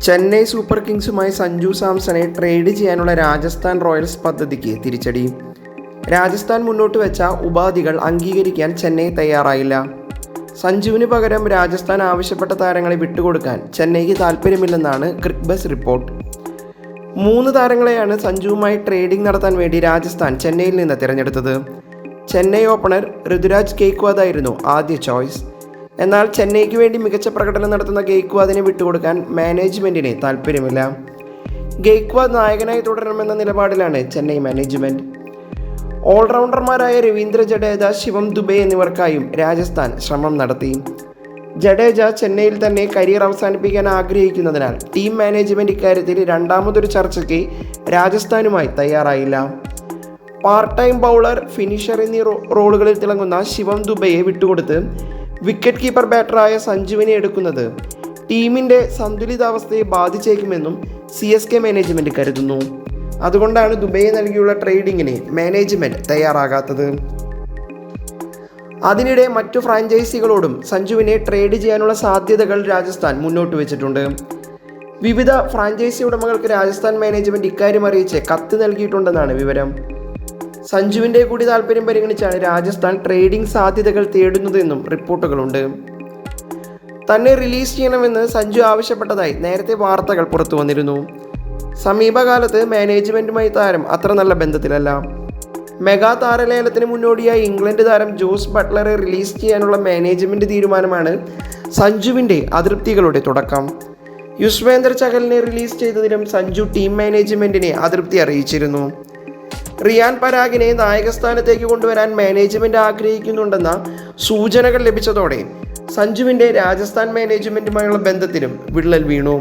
Chennai super കിങ്സുമായി Sanju സാംസണെ trade ചെയ്യാനുള്ള Rajasthan Royals പദ്ധതിക്ക് തിരിച്ചടി. രാജസ്ഥാൻ മുന്നോട്ട് വെച്ച ഉപാധികൾ അംഗീകരിക്കാൻ ചെന്നൈ തയ്യാറായില്ല. സഞ്ജുവിന് പകരം രാജസ്ഥാൻ ആവശ്യപ്പെട്ട താരങ്ങളെ വിട്ടുകൊടുക്കാൻ ചെന്നൈക്ക് താൽപ്പര്യമില്ലെന്നാണ് ക്രിക്ബസ് റിപ്പോർട്ട്. 3 താരങ്ങളെയാണ് സഞ്ജുവുമായി ട്രേഡിംഗ് നടത്താൻ വേണ്ടി രാജസ്ഥാൻ ചെന്നൈയിൽ നിന്ന് തിരഞ്ഞെടുത്തത്. ചെന്നൈ ഓപ്പണർ ഋതുരാജ് ഗെയ്ക്വാദ് ആയിരുന്നു ആദ്യ ചോയ്സ്. എന്നാൽ ചെന്നൈക്ക് വേണ്ടി മികച്ച പ്രകടനം നടത്തുന്ന ഗെയ്ക്വാദിനെ വിട്ടുകൊടുക്കാൻ മാനേജ്മെൻറ്റിന് താൽപ്പര്യമില്ല. ഗെയ്ക്വാദ് നായകനായി തുടരണമെന്ന നിലപാടിലാണ് ചെന്നൈ മാനേജ്മെൻറ്റ്. ഓൾറൗണ്ടർമാരായ രവീന്ദ്ര ജഡേജ, ശിവം ദുബെ എന്നിവർക്കായും രാജസ്ഥാൻ ശ്രമം നടത്തി. ജഡേജ ചെന്നൈയിൽ തന്നെ കരിയർ അവസാനിപ്പിക്കാൻ ആഗ്രഹിക്കുന്നതിനാൽ ടീം മാനേജ്മെൻറ്റ് ഇക്കാര്യത്തിൽ രണ്ടാമതൊരു ചർച്ചയ്ക്ക് രാജസ്ഥാനുമായി തയ്യാറായില്ല. പാർട്ട് ടൈം ബൗളർ, ഫിനിഷർ എന്നീ റോളുകളിൽ തിളങ്ങുന്ന ശിവം ദുബെയെ വിട്ടുകൊടുത്ത് വിക്കറ്റ് കീപ്പർ ബാറ്ററായ സഞ്ജുവിനെ എടുക്കുന്നത് ടീമിൻ്റെ സന്തുലിതാവസ്ഥയെ ബാധിച്ചേക്കുമെന്നും CSK മാനേജ്മെൻറ്റ് കരുതുന്നു. അതുകൊണ്ടാണ് ദുബൈയെ നൽകിയുള്ള ട്രേഡിങ്ങിന് മാനേജ്മെൻറ്റ് തയ്യാറാകാത്തത്. അതിനിടെ മറ്റു ഫ്രാഞ്ചൈസികളോടും സഞ്ജുവിനെ ട്രേഡ് ചെയ്യാനുള്ള സാധ്യതകൾ രാജസ്ഥാൻ മുന്നോട്ട് വെച്ചിട്ടുണ്ട്. വിവിധ ഫ്രാഞ്ചൈസി ഉടമകൾക്ക് രാജസ്ഥാൻ മാനേജ്മെൻറ്റ് ഇക്കാര്യം അറിയിച്ച് കത്ത് നൽകിയിട്ടുണ്ടെന്നാണ് വിവരം. സഞ്ജുവിൻ്റെ കൂടി താൽപ്പര്യം പരിഗണിച്ചാണ് രാജസ്ഥാൻ ട്രേഡിംഗ് സാധ്യതകൾ തേടുന്നതെന്നും റിപ്പോർട്ടുകളുണ്ട്. തന്നെ റിലീസ് ചെയ്യണമെന്ന് സഞ്ജു ആവശ്യപ്പെട്ടതായി നേരത്തെ വാർത്തകൾ പുറത്തു വന്നിരുന്നു. സമീപകാലത്ത് മാനേജ്മെൻറ്റുമായി താരം അത്ര നല്ല ബന്ധത്തിലല്ല. മെഗാ താരലേലത്തിന് മുന്നോടിയായി ഇംഗ്ലണ്ട് താരം ജോസ് ബട്ട്ലറെ റിലീസ് ചെയ്യാനുള്ള മാനേജ്മെൻറ്റ് തീരുമാനമാണ് സഞ്ജുവിൻ്റെ അതൃപ്തികളുടെ തുടക്കം. യുസ്വേന്ദ്ര ചഹലിനെ റിലീസ് ചെയ്തതിലും സഞ്ജു ടീം മാനേജ്മെൻറ്റിനെ അതൃപ്തി അറിയിച്ചിരുന്നു. റിയാൻ പരാഗിനെ നായകസ്ഥാനത്തേക്ക് കൊണ്ടുവരാൻ മാനേജ്മെൻറ്റ് ആഗ്രഹിക്കുന്നുണ്ടെന്ന സൂചനകൾ ലഭിച്ചതോടെ സഞ്ജുവിൻ്റെ രാജസ്ഥാൻ മാനേജ്മെൻറ്റുമായുള്ള ബന്ധത്തിലും വിള്ളൽ വീണു.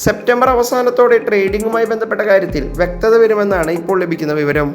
സെപ്റ്റംബർ അവസാനത്തോടെ ട്രേഡിംഗുമായി ബന്ധപ്പെട്ട കാര്യത്തിൽ വ്യക്തത വരുമെന്നാണ് ഇപ്പോൾ ലഭിക്കുന്ന വിവരം.